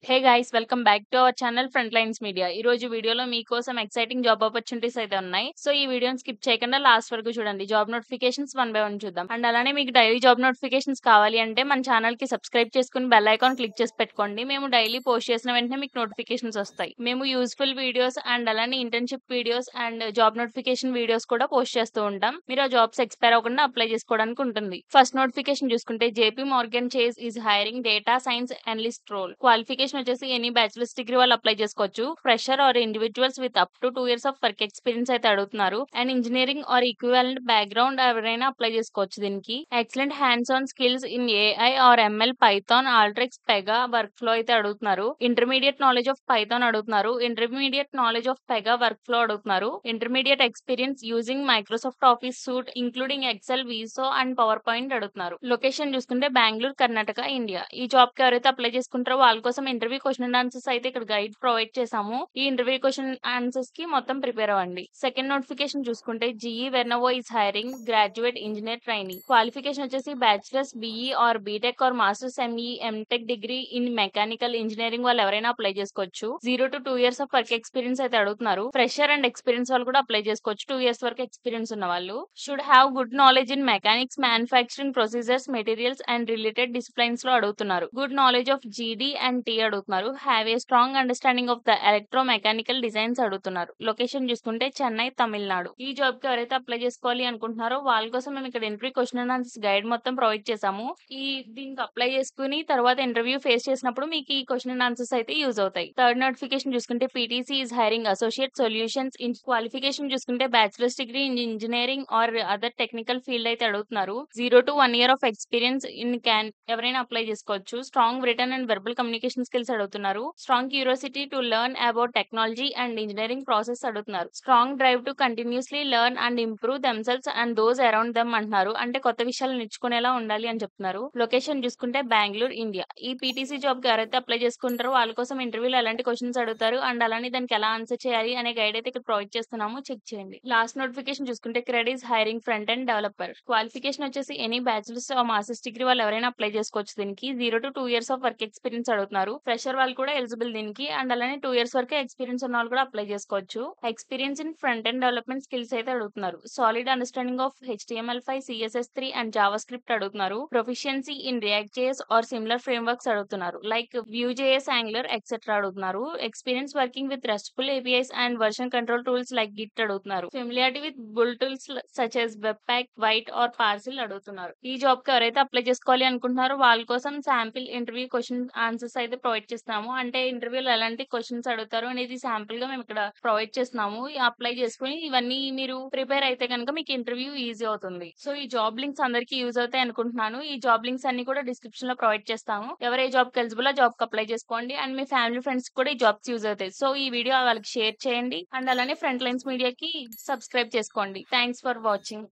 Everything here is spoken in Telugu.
Hey guys welcome back to our channel front lines media. ఈ రోజు వీడియోలో మీకోసం ఎక్సైటింగ్ జాబ్ ఆపర్చునిటీస్ అయితే ఉన్నాయి. సో ఈ వీడియోని స్కిప్ చేయకుండా లాస్ట్ వరకు చూడండి. Job notifications one by one చూద్దాం. అండ్ అలానే మీకు డైలీ జాబ్ నోటిఫికేషన్స్ కావాలి అంటే మన ఛానల్ కి సబ్స్క్రైబ్ చేసుకుని బెల్ ఐకాన్ క్లిక్ చేసి పెట్టుకోండి. మేము డైలీ పోస్ట్ చేసిన వెంటనే మీకు నోటిఫికేషన్స్ వస్తాయి. మేము యూస్ఫుల్ వీడియోస్ అండ్ అలానే internship videos and job notification videos కూడా పోస్ట్ చేస్తూ ఉంటాం. మీరు ఆ జాబ్స్ ఎక్స్పైర్ అవ్వకుండా అప్లై చేసుకోవడానికి ఉంటుంది. ఫస్ట్ నోటిఫికేషన్ చూసుకుంటే JP Morgan Chase is hiring data science analyst role. Qualification వచ్చేసి ఎనీ బ్యాచిలర్స్ డిగ్రీ వాళ్ళు అప్లై చేసుకోవచ్చు. Fresher or individuals with up to 2 years of work experience అయితే అడుగుతున్నారు. And engineering or equivalent background ఎవరైనా అప్లై చేసుకోవచ్చు దీనికి. Excellent hands on skills in AI or ML Python Alteryx Pega workflow అయితే అడుగుతున్నారు. ఇంటర్మీడియట్ నాలెడ్జ్ ఆఫ్ పైథాన్ అడుగుతున్నారు. Intermediate knowledge of Pega work flow అడుగుతున్నారు. Intermediate experience using Microsoft Office suite including Excel Visio and PowerPoint అడుగుతున్నారు. లొకేషన్ చూసుకుంటే బెంగళూరు కర్ణాటక ఇండియా. ఈ జాబ్ కి ఎవరైతే అప్లై చేసుకుంటారో వాళ్ళ కోసం ఇంటర్వ్యూ క్వశ్చన్ అండ్ ఆన్సర్స్ అయితే ఇక్కడ గైడ్ ప్రొవైడ్ చేసాము. ఈ ఇంటర్వ్యూ క్వశ్చన్ ఆన్సర్స్ కి మొత్తం ప్రిపేర్ అవ్వండి. సెకండ్ నోటిఫికేషన్ చూసుకుంటే GE Vernova is hiring graduate engineer training. Qualification వచ్చేసి bachelors BE or BTech or masters ME MTech degree in mechanical engineering వాళ్ళు ఎవరైనా అప్లై చేసుకోవచ్చు. 0 to 2 years of work experience అయితే అడుగుతున్నారు. ఫ్రెషర్ అండ్ ఎక్స్పీరియన్స్ వాళ్ళు కూడా అప్లై చేసుకోవచ్చు. 2 years వరకు ఎక్స్పీరియన్స్ ఉన్న వాళ్ళు. Should have good knowledge in mechanics manufacturing procedures materials and related disciplines లో అడుగుతున్నారు. Good knowledge of GD and T అడుగుతున్నారు. Have a strong understanding of the electro mechanical designs అడుగుతున్నారు. లొకేషన్ చూసుకుంటే చెన్నై తమిళనాడు. ఈ జాబ్ కి ఎవరైతే అప్లై చేసుకోవాలి అనుకుంటున్నారో వాళ్ళ కోసం మేము ఇక్కడ interview question and answers guide మొత్తం ప్రొవైడ్ చేసాము. దీనికి అప్లై చేసుకుని తర్వాత ఇంటర్వ్యూ ఫేస్ చేసినప్పుడు మీకు ఈ క్వశ్చన్ అండ్ ఆన్సర్స్ అయితే యూజ్ అవుతాయి. థర్డ్ నోటిఫికేషన్ చూసుకుంటే PTC is hiring associate solutions in. Qualification చూసుకుంటే bachelors degree in engineering or other technical field అయితే అడుగుతున్నారు. 0 to 1 year of experience in can ఎవరైనా అప్లై చేసుకోవచ్చు. Strong written and verbal communication skills అడుగుతున్నారు. Strong curiosity to learn about technology and engineering process అడుగుతున్నారు. Strong drive to continuously learn and improve themselves and those around them అంటున్నారు. అంటే కొత్త విషయాలు నేర్చుకునేలా ఉండాలి అని చెప్తున్నారు. లొకేషన్ చూసుకుంటే బెంగళూరు ఇండియా. ఈ పీటీసీ జాబ్ కి ఎవరైతే అప్లై చేసుకుంటారో వాళ్ళ కోసం ఇంటర్వ్యూలో ఎలాంటి క్వశ్చన్స్ అడుగుతారు అండ్ అలానే దానికి ఎలా ఆన్సర్ చేయాలి అనే గైడ్ అయితే ఇక్కడ ప్రొవైడ్ చేస్తున్నాము. చెక్ చేయండి. లాస్ట్ నోటిఫికేషన్ చూసుకుంటే credit hiring front and developer. Qualification వచ్చేసి ఎనీ బ్యాచిలర్స్ మాస్టర్స్ డిగ్రీ వాళ్ళు ఎవరైనా అప్లై చేసుకోవచ్చు. దీనికి 0 to 2 years of work experience అడుగుతున్నారు. ఫ్రెషర్ వాళ్ళు కూడా ఎలిజిబుల్ దీనికి. అండ్ అలానే 2 years వరకు ఎక్స్పీరియన్స్ ఉన్న వాళ్ళు కూడా అప్లై చేసుకోవచ్చు. Experience in front end development skills అయితే అడుగుతున్నారు. Solid understanding of HTML5 CSS3 and JavaScript అడుగుతున్నారు. Proficiency in React JS or similar frameworks అడుగుతున్నారు. లైక్ Vue.js యాంగులర్ ఎక్సెట్రా అడుగుతున్నారు. Experience working with RESTful APIs and version control tools like Git అడుగుతున్నారు. Familiarity with build tools such as Webpack Vite or Parcel అడుగుతున్నారు. ఈ జాబ్ కి ఎవరైతే అప్లై చేసుకోవాలి అనుకుంటున్నారో వాళ్ళ కోసం శాంపిల్ ఇంటర్వ్యూ క్వశ్చన్ ఆన్సర్స్ అయితే ప్రొవైడ్ చేస్తున్నాము. అంటే ఇంటర్వ్యూలో ఎలాంటి క్వశ్చన్స్ అడుగుతారు అనేది శాంపుల్ గా మేము ఇక్కడ ప్రొవైడ్ చేస్తున్నాము. అప్లై చేసుకుని ఇవన్నీ మీరు ప్రిపేర్ అయితే కనుక మీకు ఇంటర్వ్యూ ఈజీ అవుతుంది. సో ఈ జాబ్ లింక్స్ అందరికీ యూజ్ అవుతాయి అనుకుంటున్నాను. ఈ జాబ్ లింక్స్ అన్ని కూడా డిస్క్రిప్షన్ లో ప్రొవైడ్ చేస్తాము. ఎవరు ఏ జాబ్ కి ఎలిజిబుల్ ఆ జాబ్ కి అప్లై చేసుకోండి. అండ్ మీ ఫ్యామిలీ ఫ్రెండ్స్ కూడా ఈ జాబ్స్ యూజ్ అవుతాయి. సో ఈ వీడియో వాళ్ళకి షేర్ చేయండి. అండ్ అలానే ఫ్రంట్ లైన్స్ మీడియాకి సబ్స్క్రైబ్ చేసుకోండి. Thanks for watching.